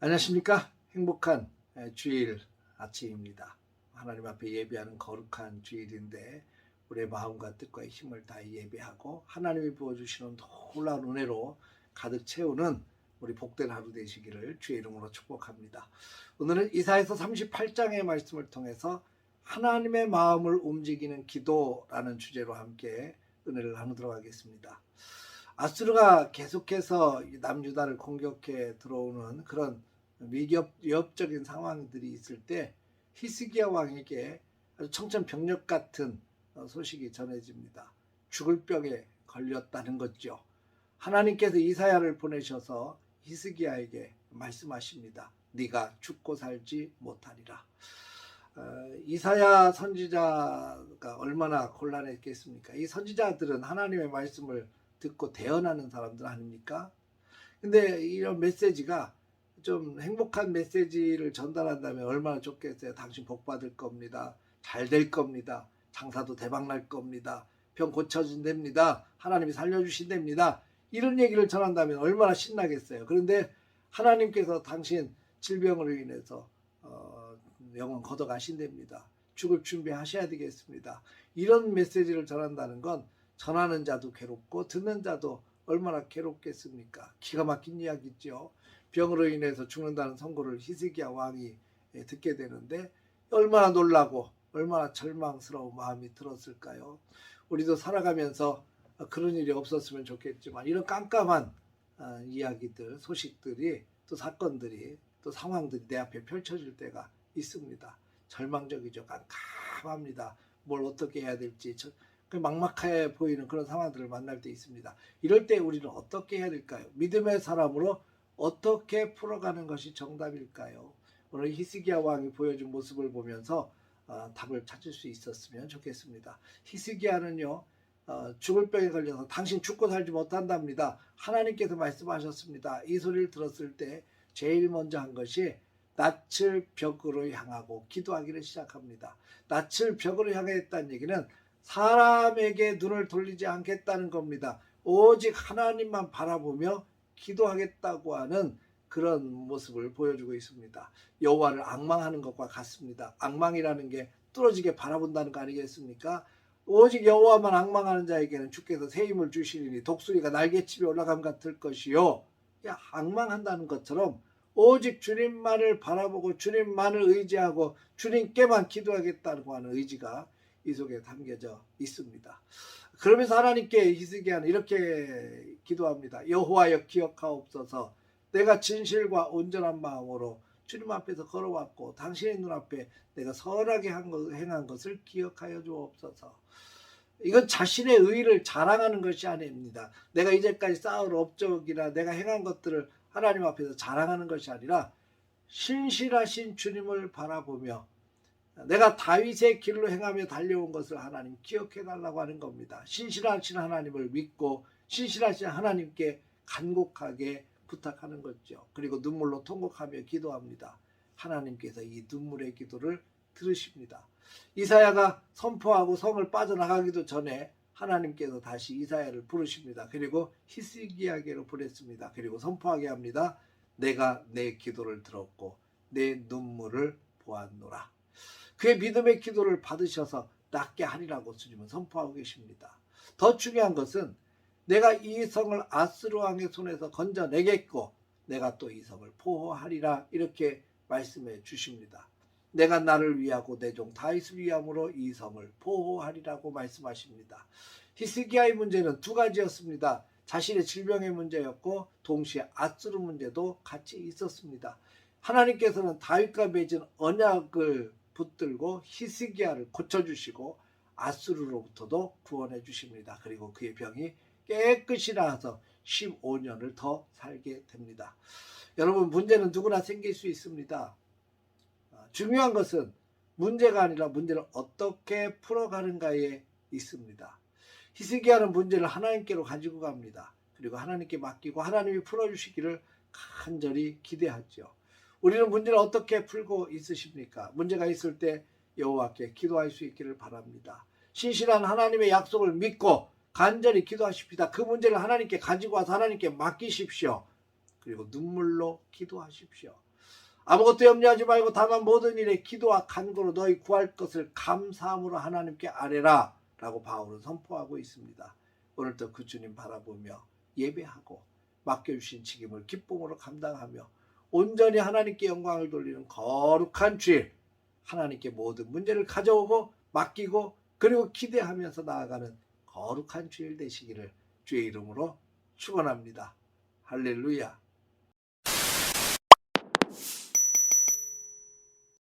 안녕하십니까? 행복한 주일 아침입니다. 하나님 앞에 예배하는 거룩한 주일인데 우리의 마음과 뜻과 힘을 다해 예배하고 하나님이 부어주시는 놀라운 은혜로 가득 채우는 우리 복된 하루 되시기를 주의 이름으로 축복합니다. 오늘은 이사야서 38장의 말씀을 통해서 하나님의 마음을 움직이는 기도라는 주제로 함께 은혜를 나누도록 하겠습니다. 아수르가 계속해서 남유다를 공격해 들어오는 그런 위협적인 상황들이 있을 때 히스기야 왕에게 아주 청천벽력 같은 소식이 전해집니다. 죽을 병에 걸렸다는 거죠. 하나님께서 이사야를 보내셔서 히스기야에게 말씀하십니다. 네가 죽고 살지 못하리라. 이사야 선지자가 얼마나 곤란했겠습니까? 이 선지자들은 하나님의 말씀을 듣고 대언하는 사람들 아닙니까? 근데 이런 메시지가 좀 행복한 메시지를 전달한다면 얼마나 좋겠어요. 당신 복 받을 겁니다. 잘 될 겁니다. 장사도 대박 날 겁니다. 병 고쳐진답니다. 하나님이 살려주신답니다. 이런 얘기를 전한다면 얼마나 신나겠어요. 그런데 하나님께서 당신 질병으로 인해서 영혼 걷어가신답니다. 죽을 준비하셔야 되겠습니다. 이런 메시지를 전한다는 건 전하는 자도 괴롭고 듣는 자도 얼마나 괴롭겠습니까? 기가 막힌 이야기죠. 병으로 인해서 죽는다는 선고를 히스기야 왕이 듣게 되는데 얼마나 놀라고 얼마나 절망스러운 마음이 들었을까요? 우리도 살아가면서 그런 일이 없었으면 좋겠지만 이런 깜깜한 이야기들, 소식들이 또 사건들이 또 상황들이 내 앞에 펼쳐질 때가 있습니다. 절망적이죠. 깜깜합니다. 뭘 어떻게 해야 될지 막막해 보이는 그런 상황들을 만날 때 있습니다. 이럴 때 우리는 어떻게 해야 될까요? 믿음의 사람으로 어떻게 풀어가는 것이 정답일까요? 오늘 히스기야 왕이 보여준 모습을 보면서 답을 찾을 수 있었으면 좋겠습니다. 히스기야는요 죽을 병에 걸려서 당신 죽고 살지 못한답니다. 하나님께서 말씀하셨습니다. 이 소리를 들었을 때 제일 먼저 한 것이 낯을 벽으로 향하고 기도하기를 시작합니다. 낯을 벽으로 향했다는 얘기는 사람에게 눈을 돌리지 않겠다는 겁니다. 오직 하나님만 바라보며 기도하겠다고 하는 그런 모습을 보여주고 있습니다. 여호와를 앙망하는 것과 같습니다. 앙망이라는 게 뚫어지게 바라본다는 거 아니겠습니까? 오직 여호와만 앙망하는 자에게는 주께서 새 힘을 주시리니 독수리가 날개칩에 올라감 같을 것이요. 앙망한다는 것처럼 오직 주님만을 바라보고 주님만을 의지하고 주님께만 기도하겠다고 하는 의지가 이 속에 담겨져 있습니다. 그러면서 하나님께 히스기야는 이렇게 기도합니다. 여호와여 기억하옵소서. 내가 진실과 온전한 마음으로 주님 앞에서 걸어왔고 당신의 눈앞에 내가 선하게 행한 것을 기억하여 주옵소서. 이건 자신의 의의를 자랑하는 것이 아닙니다. 내가 이제까지 쌓은 업적이나 내가 행한 것들을 하나님 앞에서 자랑하는 것이 아니라 신실하신 주님을 바라보며 내가 다윗의 길로 행하며 달려온 것을 하나님 기억해 달라고 하는 겁니다. 신실하신 하나님을 믿고 신실하신 하나님께 간곡하게 부탁하는 거죠. 그리고 눈물로 통곡하며 기도합니다. 하나님께서 이 눈물의 기도를 들으십니다. 이사야가 선포하고 성을 빠져나가기도 전에 하나님께서 다시 이사야를 부르십니다. 그리고 히스기야에게로 보냈습니다. 그리고 선포하게 합니다. 내가 내 기도를 들었고 내 눈물을 보았노라. 그의 믿음의 기도를 받으셔서 낫게 하리라고 주님은 선포하고 계십니다. 더 중요한 것은 내가 이 성을 아스루 왕의 손에서 건져내겠고 내가 또 이 성을 보호하리라 이렇게 말씀해 주십니다. 내가 나를 위하고 내 종 다윗을 위함으로 이 성을 보호하리라고 말씀하십니다. 히스기야의 문제는 두 가지였습니다. 자신의 질병의 문제였고 동시에 아스루 문제도 같이 있었습니다. 하나님께서는 다윗과 맺은 언약을 붙들고 히스기야를 고쳐주시고 아수르로부터도 구원해 주십니다. 그리고 그의 병이 깨끗이 나아서 15년을 더 살게 됩니다. 여러분, 문제는 누구나 생길 수 있습니다. 중요한 것은 문제가 아니라 문제를 어떻게 풀어가는가에 있습니다. 히스기야는 문제를 하나님께로 가지고 갑니다. 그리고 하나님께 맡기고 하나님이 풀어주시기를 간절히 기대하죠. 우리는 문제를 어떻게 풀고 있으십니까? 문제가 있을 때 여호와께 기도할 수 있기를 바랍니다. 신실한 하나님의 약속을 믿고 간절히 기도하십시다. 그 문제를 하나님께 가지고 와서 하나님께 맡기십시오. 그리고 눈물로 기도하십시오. 아무것도 염려하지 말고 다만 모든 일에 기도와 간구로 너희 구할 것을 감사함으로 하나님께 아뢰라 라고 바울은 선포하고 있습니다. 오늘도 그 주님 바라보며 예배하고 맡겨주신 책임을 기쁨으로 감당하며 온전히 하나님께 영광을 돌리는 거룩한 주일, 하나님께 모든 문제를 가져오고 맡기고 그리고 기대하면서 나아가는 거룩한 주일 되시기를 주의 이름으로 축원합니다. 할렐루야.